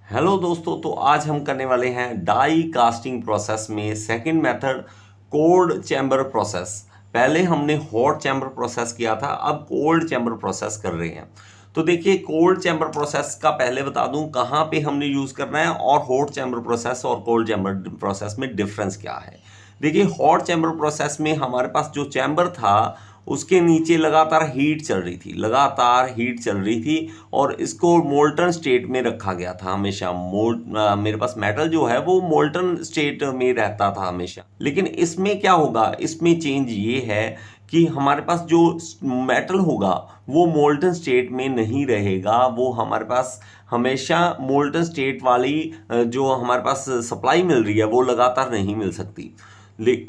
Hello दोस्तों, तो आज हम करने वाले हैं डाई कास्टिंग प्रोसेस में second method cold chamber process. पहले हमने हॉट चैम्बर प्रोसेस किया था, अब कोल्ड चैम्बर प्रोसेस कर रहे हैं। तो देखिए, कोल्ड चैम्बर प्रोसेस का पहले बता दूं कहाँ पे हमने यूज़ करना है और हॉट चैम्बर प्रोसेस और कोल्ड चैम्बर प्रोसेस में डिफरेंस क्या है। देखिए, हॉट चैम्बर प्रोसेस में हमारे पास जो चैम्बर था उसके नीचे लगातार हीट चल रही थी, लगातार हीट चल रही थी और इसको मोल्टन स्टेट में रखा गया था हमेशा। मेरे पास मेटल जो है वो मोल्टन स्टेट में रहता था हमेशा। लेकिन इसमें क्या होगा, इसमें चेंज ये है कि हमारे पास जो मेटल होगा वो मोल्टन स्टेट में नहीं रहेगा, वो हमारे पास हमेशा मोल्टन स्टेट वाली जो हमारे पास सप्लाई मिल रही है वो लगातार नहीं मिल सकती।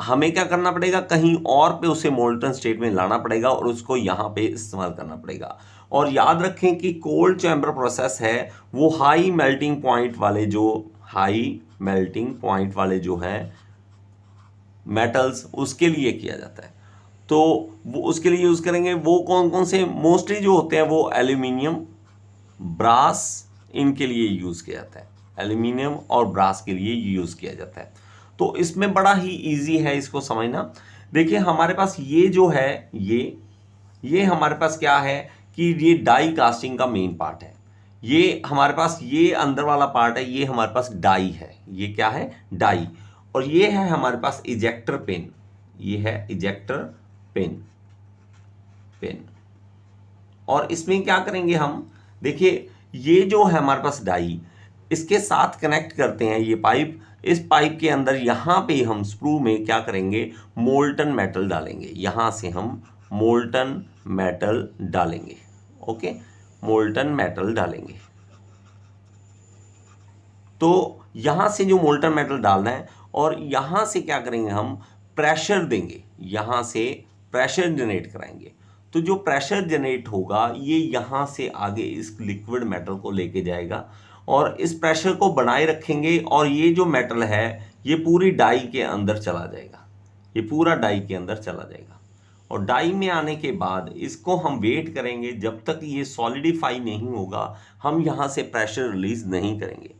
हमें क्या करना पड़ेगा, कहीं और पे उसे मोल्टन स्टेट में लाना पड़ेगा और उसको यहाँ पे इस्तेमाल करना पड़ेगा। और याद रखें कि कोल्ड चैम्बर प्रोसेस है वो हाई मेल्टिंग पॉइंट वाले जो है मेटल्स, उसके लिए किया जाता है। तो वो उसके लिए यूज़ करेंगे, वो कौन कौन से मोस्टली जो होते हैं वो एल्यूमिनियम, ब्रास, इनके लिए यूज़ किया जाता है। एल्यूमिनियम और ब्रास के लिए यूज़ किया जाता है। तो इसमें बड़ा ही इजी है इसको समझना। देखिए, हमारे पास ये जो है ये हमारे पास क्या है कि ये डाई कास्टिंग का मेन पार्ट है। ये हमारे पास ये अंदर वाला पार्ट है, ये हमारे पास डाई है। ये क्या है? डाई। और ये है हमारे पास इजेक्टर पिन। ये है इजेक्टर पिन। और इसमें क्या करेंगे हम, देखिए ये जो है हमारे पास डाई, इसके साथ कनेक्ट करते हैं ये पाइप। इस पाइप के अंदर यहाँ पे हम स्क्रू में क्या करेंगे, मोल्टन मेटल डालेंगे। यहाँ से हम मोल्टन मेटल डालेंगे। ओके, मोल्टन मेटल डालेंगे। तो यहाँ से जो मोल्टन मेटल डालना है और यहाँ से क्या करेंगे, हम प्रेशर देंगे, यहाँ से प्रेशर जनरेट कराएंगे। तो जो प्रेशर जनरेट होगा ये यहाँ से आगे इस लिक्विड मेटल को लेके जाएगा और इस प्रेशर को बनाए रखेंगे और ये जो मेटल है ये पूरी डाई के अंदर चला जाएगा। ये पूरा डाई के अंदर चला जाएगा और डाई में आने के बाद इसको हम वेट करेंगे जब तक ये सॉलिडिफाई नहीं होगा। हम यहाँ से प्रेशर रिलीज नहीं करेंगे,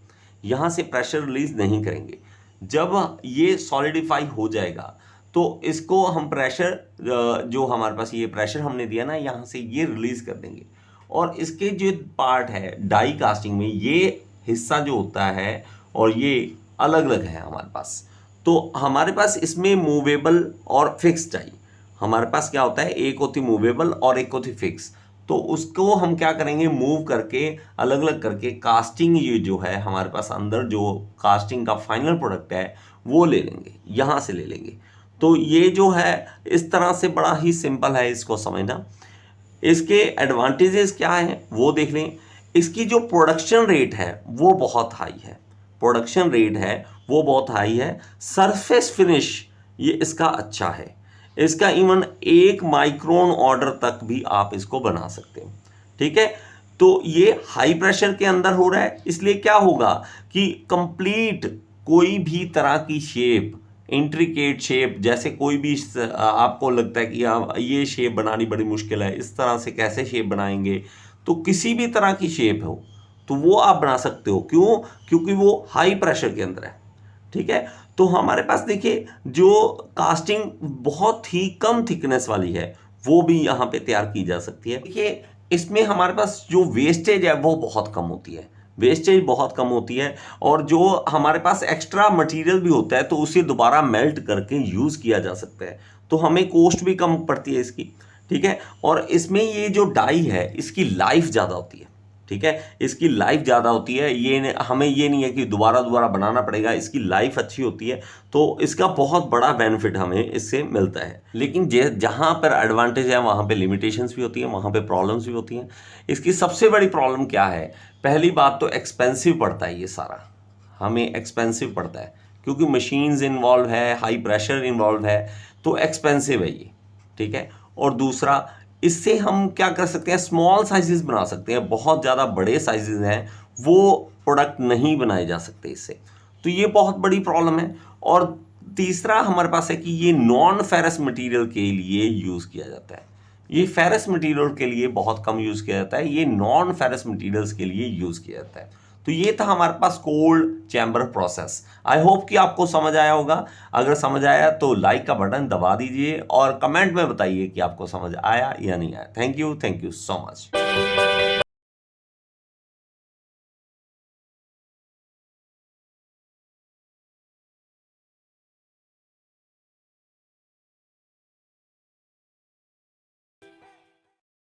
यहाँ से प्रेशर रिलीज नहीं करेंगे। जब ये सॉलिडिफाई हो जाएगा तो इसको हम प्रेशर, जो हमारे पास ये प्रेशर हमने दिया ना, यहाँ से ये रिलीज कर देंगे। और इसके जो पार्ट है डाई कास्टिंग में, ये हिस्सा जो होता है और ये अलग अलग है हमारे पास। तो हमारे पास इसमें मूवेबल और फिक्स डाई, हमारे पास क्या होता है, एक होती मूवेबल और एक होती फिक्स। तो उसको हम क्या करेंगे, मूव करके अलग अलग करके कास्टिंग, ये जो है हमारे पास अंदर जो कास्टिंग का फाइनल प्रोडक्ट है वो ले लेंगे, यहाँ से ले लेंगे। तो ये जो है इस तरह से बड़ा ही सिंपल है इसको समझना। इसके एडवांटेजेस क्या हैं वो देख लें। इसकी जो प्रोडक्शन रेट है वो बहुत हाई है, प्रोडक्शन रेट है वो बहुत हाई है। सरफेस फिनिश ये इसका अच्छा है, इसका इवन 1 माइक्रोन ऑर्डर तक भी आप इसको बना सकते हो। ठीक है, तो ये हाई प्रेशर के अंदर हो रहा है, इसलिए क्या होगा कि कंप्लीट कोई भी तरह की शेप, इंट्रिकेट शेप, जैसे कोई भी आपको लगता है कि ये शेप बनानी बड़ी मुश्किल है, इस तरह से कैसे शेप बनाएंगे, तो किसी भी तरह की शेप हो तो वो आप बना सकते हो। क्यों? क्योंकि वो हाई प्रेशर के अंदर है। ठीक है, तो हमारे पास देखिए जो कास्टिंग बहुत ही कम थिकनेस वाली है वो भी यहाँ पे तैयार की जा सकती है। देखिए, इसमें हमारे पास जो वेस्टेज है वो बहुत कम होती है, वेस्टेज बहुत कम होती है। और जो हमारे पास एक्स्ट्रा मटेरियल भी होता है तो उसे दोबारा मेल्ट करके यूज़ किया जा सकता है, तो हमें कॉस्ट भी कम पड़ती है इसकी। ठीक है, और इसमें ये जो डाई है इसकी लाइफ ज़्यादा होती है। ठीक है, इसकी लाइफ ज़्यादा होती है, हमें ये नहीं है कि दोबारा दोबारा बनाना पड़ेगा, इसकी लाइफ अच्छी होती है। तो इसका बहुत बड़ा बेनिफिट हमें इससे मिलता है। लेकिन जहाँ पर एडवांटेज है वहाँ पे लिमिटेशंस भी होती हैं, वहाँ पे प्रॉब्लम्स भी होती हैं। इसकी सबसे बड़ी प्रॉब्लम क्या है, पहली बात तो एक्सपेंसिव पड़ता है, ये सारा हमें एक्सपेंसिव पड़ता है क्योंकि मशीन्स इन्वॉल्व है, हाई प्रेशर इन्वॉल्व है, तो एक्सपेंसिव है ये। ठीक है, और दूसरा, इससे हम क्या कर सकते हैं, स्मॉल साइजेस बना सकते हैं, बहुत ज़्यादा बड़े साइजेस हैं वो प्रोडक्ट नहीं बनाए जा सकते इससे, तो ये बहुत बड़ी प्रॉब्लम है। और तीसरा हमारे पास है कि ये नॉन फेरस मटेरियल के लिए यूज़ किया जाता है। ये फेरस मटेरियल के लिए बहुत कम यूज़ किया जाता है, ये नॉन फेरस मटेरियल्स के लिए यूज़ किया जाता है। तो ये था हमारे पास cold chamber process. I hope कि आपको समझ आया होगा। अगर समझ आया तो लाइक का बटन दबा दीजिए और कमेंट में बताइए कि आपको समझ आया या नहीं आया। Thank you so much.